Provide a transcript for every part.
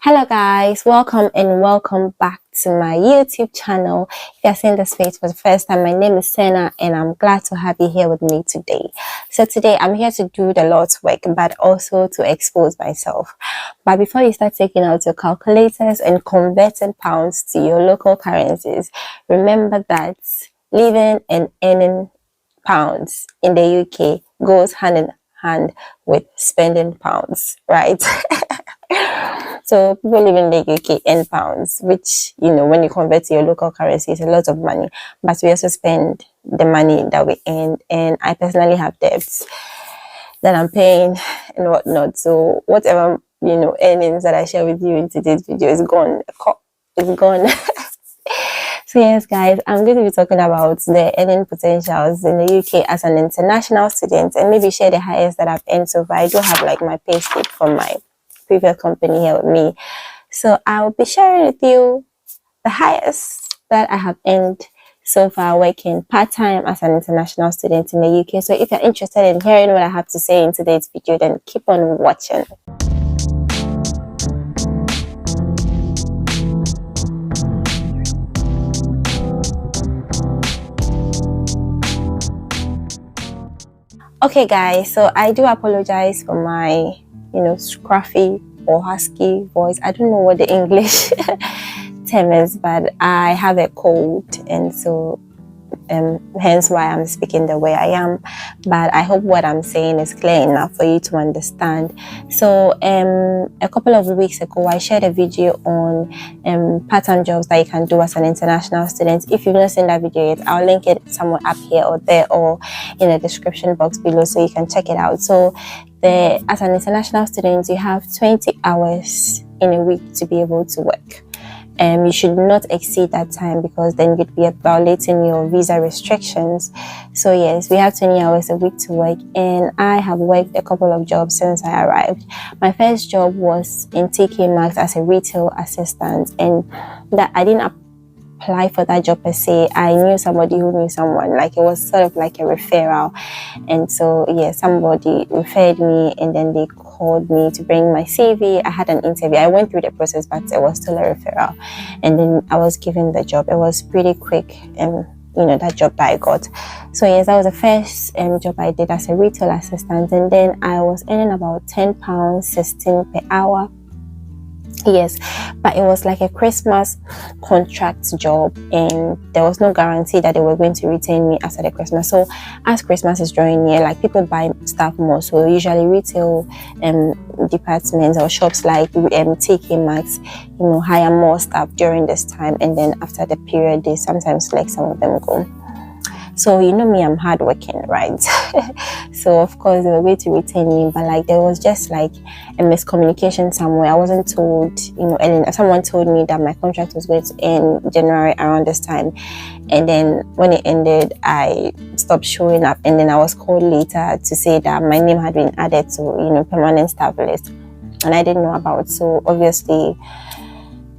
Hello guys, welcome back to my YouTube channel. If you're seeing this face for the first time, my name is Senna and I'm glad to have you here with me today. So today I'm here to do the Lord's work but also to expose myself. But before you start taking out your calculators and converting pounds to your local currencies, remember that living and earning pounds in the UK goes hand in hand with spending pounds, right? So people live in the UK earn pounds, which, when you convert to your local currency, is a lot of money. But we also spend the money that we earn. And I personally have debts that I'm paying and whatnot. So whatever, earnings that I share with you in today's video is gone. It's gone. So yes, guys, I'm going to be talking about the earning potentials in the UK as an international student and maybe share the highest that I've earned so far. I do have like my pay slip from my previous company here with me. So I'll be sharing with you the highest that I have earned so far working part-time as an international student in the UK. So if you're interested in hearing what I have to say in today's video, then keep on watching. Okay guys, so I do apologize for my scruffy or husky voice. I don't know what the English term is, but I have a cold, and so hence why I'm speaking the way I am. But I hope what I'm saying is clear enough for you to understand. So a couple of weeks ago I shared a video on part-time jobs that you can do as an international student. If you've not seen that video yet, I'll link it somewhere up here or there or in the description box below so you can check it out. So as an international student, you have 20 hours in a week to be able to work. You should not exceed that time because then you'd be violating your visa restrictions. So yes, we have 20 hours a week to work, and I have worked a couple of jobs since I arrived. My first job was in TK Maxx as a retail assistant, and that I didn't apply for that job per se. I knew somebody who knew someone, like it was sort of like a referral. And so yeah, somebody referred me, and then they called me to bring my CV. I had an interview. I went through the process, but it was still a referral, and then I was given the job. It was pretty quick, that job that I got. So yes, that was the first job I did as a retail assistant, and then I was earning about £10.16 per hour. Yes, but it was like a Christmas contract job, and there was no guarantee that they were going to retain me after the Christmas. So as Christmas is drawing near, like people buy stuff more, so usually retail departments or shops like TK Maxx hire more staff during this time, and then after the period they sometimes let some of them go. So me, I'm hardworking, right? So of course they were going to retain me, but like there was just like a miscommunication somewhere. I wasn't told, someone told me that my contract was going to end January around this time, and then when it ended, I stopped showing up, and then I was called later to say that my name had been added to permanent staff list, and I didn't know about. So obviously,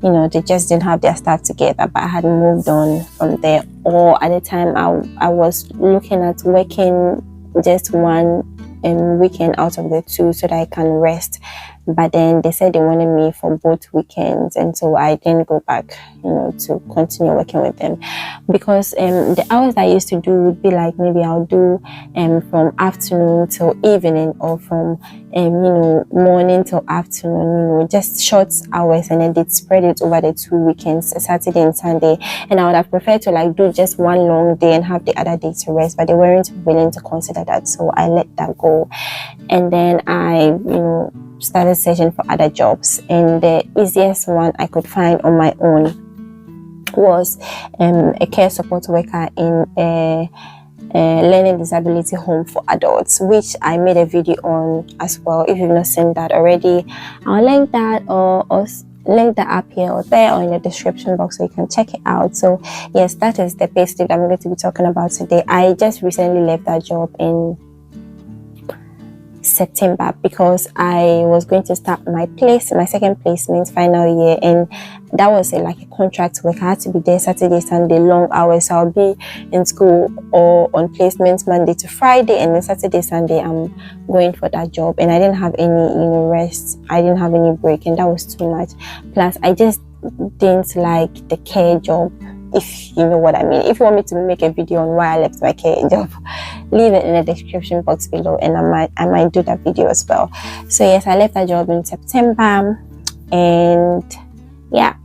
they just didn't have their stuff together, but I had moved on from there. Or at the time, I was looking at working just one weekend out of the two so that I can rest. But then they said they wanted me for both weekends, and so I didn't go back, to continue working with them, because the hours that I used to do would be like maybe I'll do from afternoon till evening, or from morning till afternoon, just short hours, and then they'd spread it over the 2 weekends, Saturday and Sunday. And I would have preferred to like do just one long day and have the other day to rest, but they weren't willing to consider that, so I let that go. And then I started searching for other jobs, and the easiest one I could find on my own was a care support worker in a learning disability home for adults, which I made a video on as well. If you've not seen that already, I'll link that or link that up here or there or in the description box so you can check it out. So yes, that is the pay slip I'm going to be talking about today. I just recently left that job in September, because I was going to start my second placement final year, and that was like a contract work. I had to be there Saturday, Sunday, long hours. So I'll be in school or on placements Monday to Friday, and then Saturday, Sunday I'm going for that job. And I didn't have any rest. I didn't have any break, and that was too much. Plus I just didn't like the care job, if you know what I mean. If you want me to make a video on why I left my care job, leave it in the description box below, and I might do that video as well. So yes, I left that job in September, and yeah,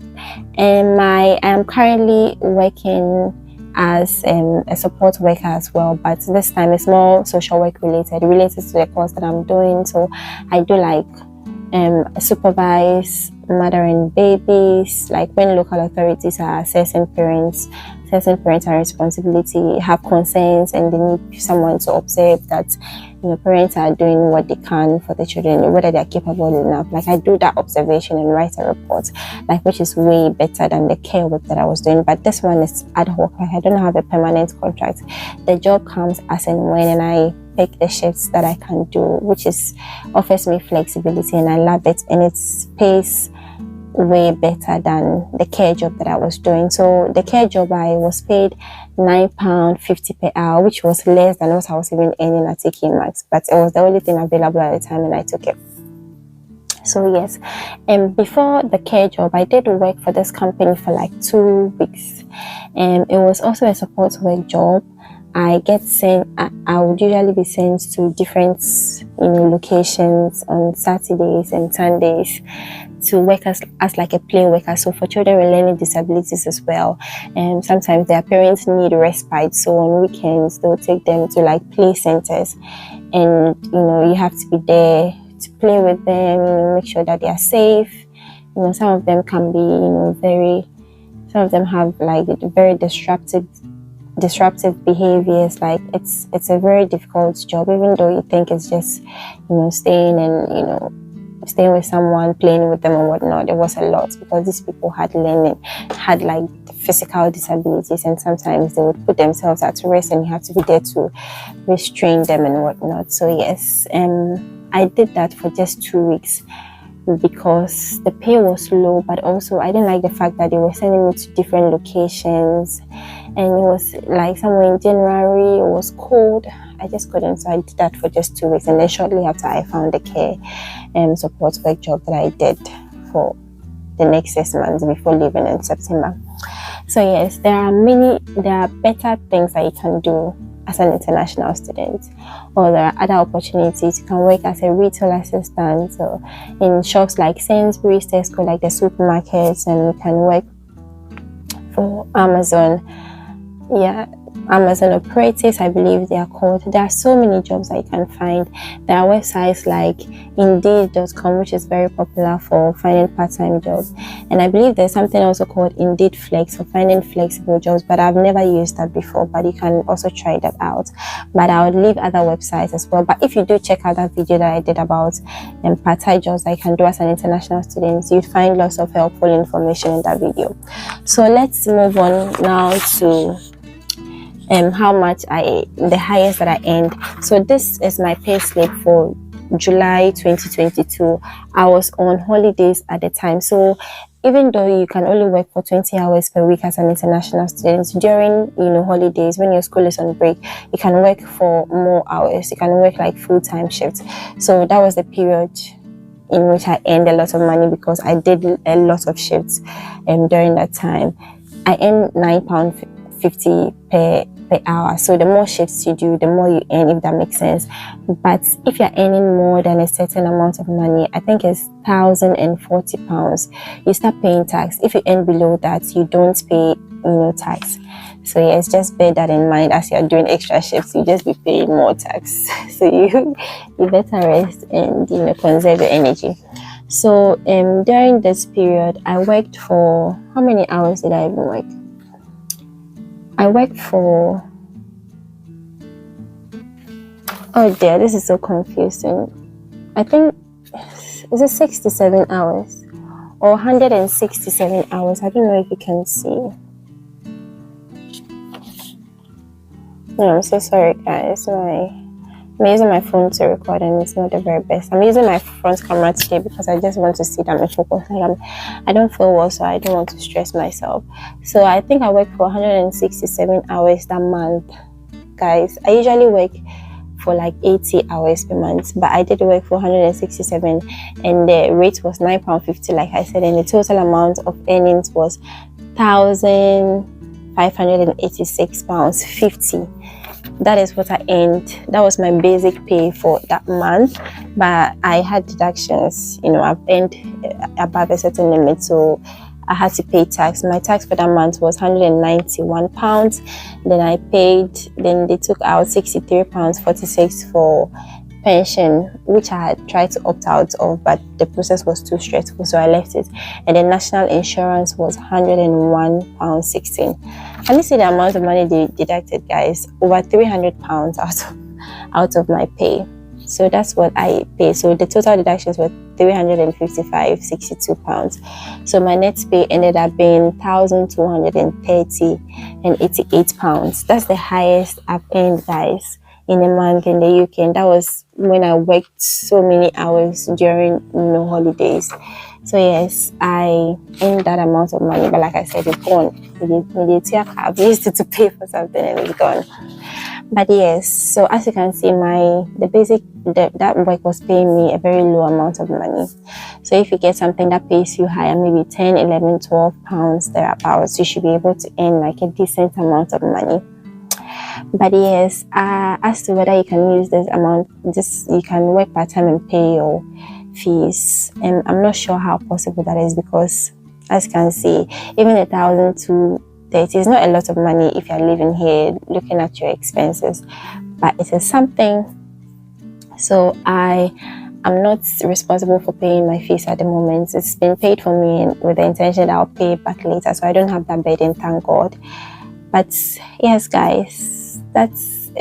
and I am currently working as a support worker as well, but this time it's more social work related to the course that I'm doing. So I do like supervise mother and babies, like when local authorities are assessing parental responsibility, have concerns, and they need someone to observe that parents are doing what they can for the children, whether they are capable enough. Like I do that observation and write a report, like, which is way better than the care work that I was doing. But this one is ad hoc. Like I don't have a permanent contract. The job comes as and when, and I pick the shifts that I can do, which offers me flexibility, and I love it, and it pays way better than the care job that I was doing. So the care job, I was paid £9.50 per hour, which was less than what I was even earning at TK Maxx, but it was the only thing available at the time, and I took it. So yes, and before the care job, I did work for this company for like 2 weeks, and it was also a support work job. I get sent. I would usually be sent to different, locations on Saturdays and Sundays to work as like a play worker. So for children with learning disabilities as well. And sometimes their parents need respite. So on weekends they'll take them to like play centers, and you have to be there to play with them. Make sure that they are safe. Some of them can be some of them have like very disruptive behaviors. Like it's a very difficult job, even though you think it's just staying and staying with someone, playing with them and whatnot. It was a lot, because these people had like physical disabilities, and sometimes they would put themselves at risk, and you have to be there to restrain them and whatnot. So yes, I did that for just 2 weeks, because the pay was low, but also I didn't like the fact that they were sending me to different locations, and it was like somewhere in January, it was cold. I just couldn't, so I did that for just 2 weeks, and then shortly after I found the care support work job that I did for the next 6 months before leaving in September. So yes, there are better things that you can do as an international student, or there are other opportunities. You can work as a retail assistant, or in shops like Sainsbury's, Tesco, like the supermarkets, and you can work for Amazon. Amazon operatives, I believe they are called. There are so many jobs that you can find. There are websites like Indeed.com, which is very popular for finding part-time jobs, and I believe there's something also called Indeed Flex for finding flexible jobs, but I've never used that before. But you can also try that out. But I would leave other websites as well. But if you do check out that video that I did about part-time jobs that you can do as an international student, you'd find lots of helpful information in that video. So let's move on now to how much the highest that I earned. So this is my pay slip for July 2022. I was on holidays at the time, so even though you can only work for 20 hours per week as an international student, during holidays, when your school is on break, you can work for more hours. You can work like full-time shifts. So that was the period in which I earned a lot of money, because I did a lot of shifts during that time. I earned £9.50 per hour. So the more shifts you do, the more you earn, if that makes sense. But if you're earning more than a certain amount of money, I think it's £1,040, you start paying tax. If you earn below that, you don't pay tax. So yes, just bear that in mind. As you're doing extra shifts, you just be paying more tax. So you better rest and conserve your energy. So during this period, I worked for, how many hours did I even work? I worked for, oh dear, this is so confusing. I think, is it 67 hours or 167 hours? I don't know if you can see. No, I'm so sorry guys, my I'm using my phone to record and it's not the very best. I'm using my front camera today because I just want to sit down and focus. I don't feel well, so I don't want to stress myself. So I think I worked for 167 hours that month, guys. I usually work for like 80 hours per month, but I did work for 167 and the rate was £9.50, like I said, and the total amount of earnings was £1,586.50. That is what I earned. That was my basic pay for that month, but I had deductions. I've earned above a certain limit, so I had to pay tax. My tax for that month was £191. Then they took out £63.46 for pension, which I had tried to opt out of, but the process was too stressful, so I left it. And the national insurance was £101.16. Can you see the amount of money they deducted, guys? Over £300 out of my pay. So that's what I pay. So the total deductions were £355.62. So my net pay ended up being £1,230.88. That's the highest I've earned, guys, in a month in the UK, and that was when I worked so many hours during holidays. So yes, I earned that amount of money, but like I said, it's gone. I've used it to pay for something and it's gone. But yes, so as you can see, that work was paying me a very low amount of money. So if you get something that pays you higher, maybe 10, 11, 12 pounds thereabouts, you should be able to earn like a decent amount of money. But yes, as to whether you can use this amount, you can work part-time and pay your fees, and I'm not sure how possible that is, because as you can see, even 1,230 is not a lot of money if you're living here looking at your expenses, but it is something. So I'm not responsible for paying my fees at the moment. It's been paid for me with the intention that I'll pay it back later, so I don't have that burden, thank God. But yes, guys, that is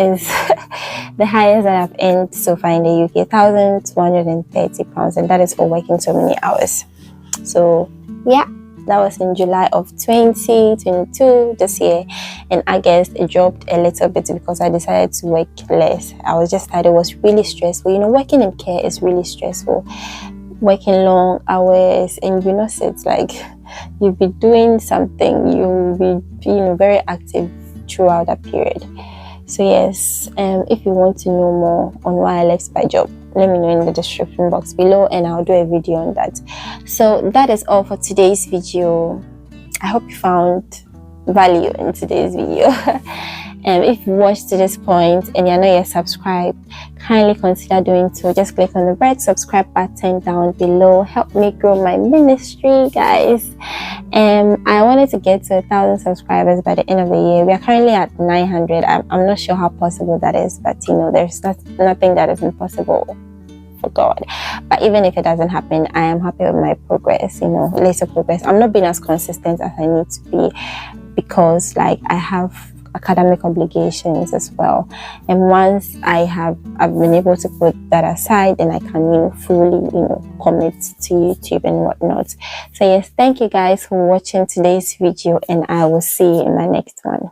the highest that I've earned so far in the UK, £1,230, and that is for working so many hours. So yeah, that was in July of 2022 this year. In August, it dropped a little bit because I decided to work less. I was just tired. It was really stressful. Working in care is really stressful. Working long hours, and it's like you'll be doing something, you'll be very active throughout that period. So yes, if you want to know more on why I left my job, let me know in the description box below and I'll do a video on that. So that is all for today's video. I hope you found value in today's video. If you watched to this point and you're not yet subscribed, kindly consider doing so. Just click on the red subscribe button down below. Help me grow my ministry, guys. I wanted to get to 1,000 subscribers by the end of the year. We are currently at 900. I'm not sure how possible that is, but there's nothing that is impossible for God. But even if it doesn't happen, I am happy with my progress, little progress. I'm not being as consistent as I need to be because I have academic obligations as well, and once I've been able to put that aside, then I can fully commit to YouTube and whatnot. So yes, thank you guys for watching today's video, and I will see you in my next one.